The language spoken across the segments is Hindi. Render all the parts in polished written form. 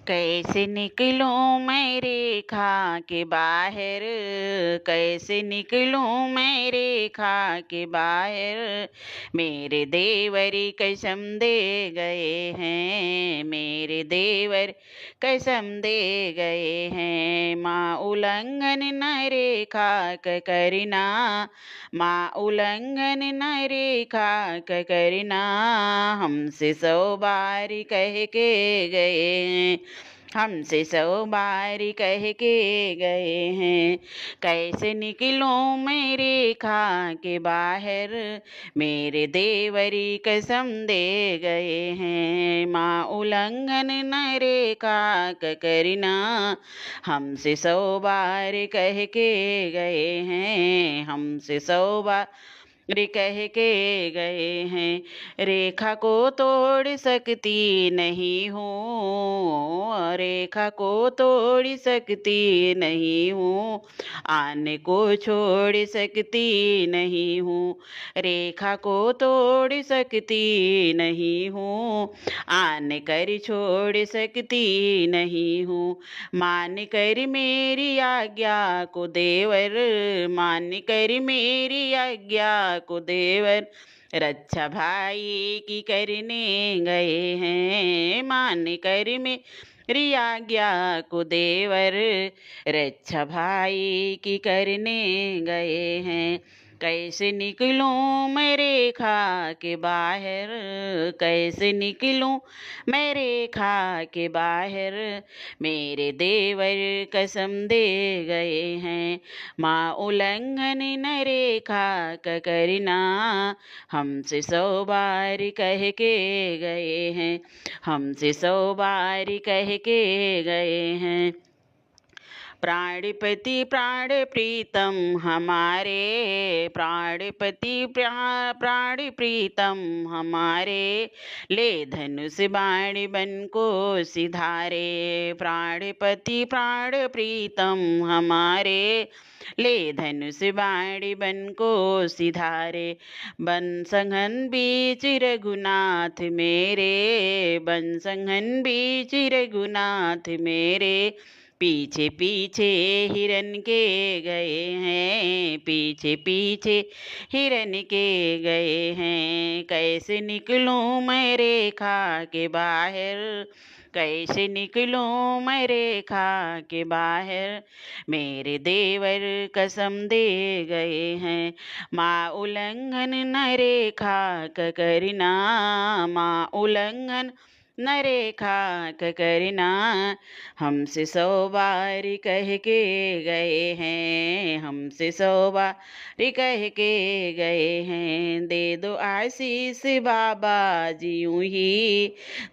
कैसे निकलूं मैं रेखा के बाहर, कैसे निकलूं मैं रेखा के बाहर। मेरे देवरी कसम दे गए हैं, मेरे देवर कसम दे गए हैं। माँ उल्लंघन न रेखा क करना, माँ उल्लंघन न रेखा क करना। हमसे 100 बार कह के गए, हमसे 100 बार कह के गए हैं। कैसे निकलूं मैं रेखा के बाहर, मेरे देवरी कसम दे गए हैं। माँ उल्लंघन न रेखा क करना, हमसे 100 बार कह के गए हैं, हमसे 100 बार कह के गए हैं। रेखा को तोड़ सकती नहीं हूँ, रेखा को तोड़ सकती नहीं हूँ, आने को छोड़ सकती नहीं हूँ। रेखा को तोड़ सकती नहीं हूँ, आने कर छोड़ सकती नहीं हूँ। मान कर मेरी आज्ञा को देवर, मान कर मेरी आज्ञा को देवर, रक्षा भाई की करने गए हैं। मान कर मेरी आज्ञा को देवर, रक्षा भाई की करने गए हैं। कैसे निकलूं मैं रेखा के बाहर, कैसे निकलूं मैं रेखा के बाहर। मेरे देवर कसम दे गए हैं, माँ उल्लंघन न रेखा क करना। हमसे 100 बार कह के गए हैं, हमसे 100 बार कह के गए हैं। प्राणपति प्राण प्रीतम हमारे, प्राणपति प्राण प्रीतम हमारे, ले धनुष बाण बन को सिधारे। प्राणपति प्राण प्रीतम हमारे, ले धनुष बाण बन को सिधारे। बन संघन बीच रघुनाथ मेरे, बन संघन बीच रघुनाथ मेरे, पीछे पीछे हिरन के गए हैं, पीछे पीछे हिरन के गए हैं। कैसे निकलूं मैं रेखा के बाहर, कैसे निकलूं मैं रेखा के बाहर। मेरे देवर कसम दे गए हैं, माँ उल्लंघन न रेखा क करना, माँ उल्लंघन न रेखा क करना। हमसे 100 बार कह के गए हैं, हमसे 100 बार कह के गए हैं। दे दो आशीष बाबा जी यूं ही,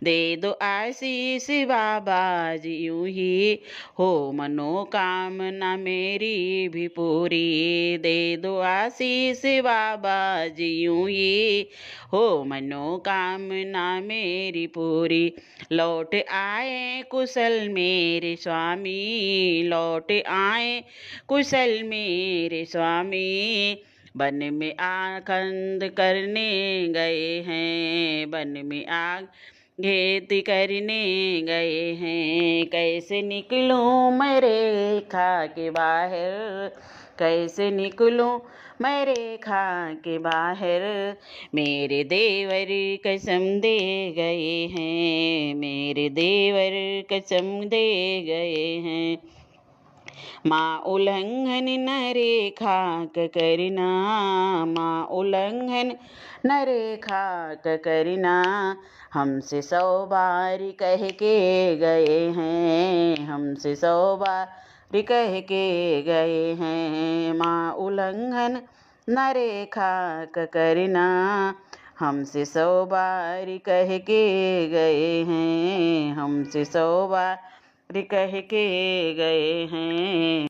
दे दो आशीष बाबा जी यूं ही, हो मनोकामना मेरी भी पूरी। दे दो आशीष बाबा जी यूं ही, हो मनोकामना मेरी पूरी। लौट आए कुशल मेरे स्वामी, लौट आए कुशल मेरे स्वामी, वन में आखंड करने गए हैं, वन में आग खेती करने गए हैं। कैसे निकलूं मैं रेखा के बाहर, कैसे निकलूं मैं रेखा के बाहर। मेरे देवर कसम दे गए हैं, मेरे देवर कसम दे गए हैं। माँ उल्लंघन न रेखा क करना, माँ उल्लंघन न रेखा क करना। हमसे 100 बार कह के गए हैं, हमसे 100 बार कह के गए हैं। माँ उल्लंघन न रेखा क करना, हमसे 100 बार कह के गए हैं, हमसे 100 बार कह के गए हैं।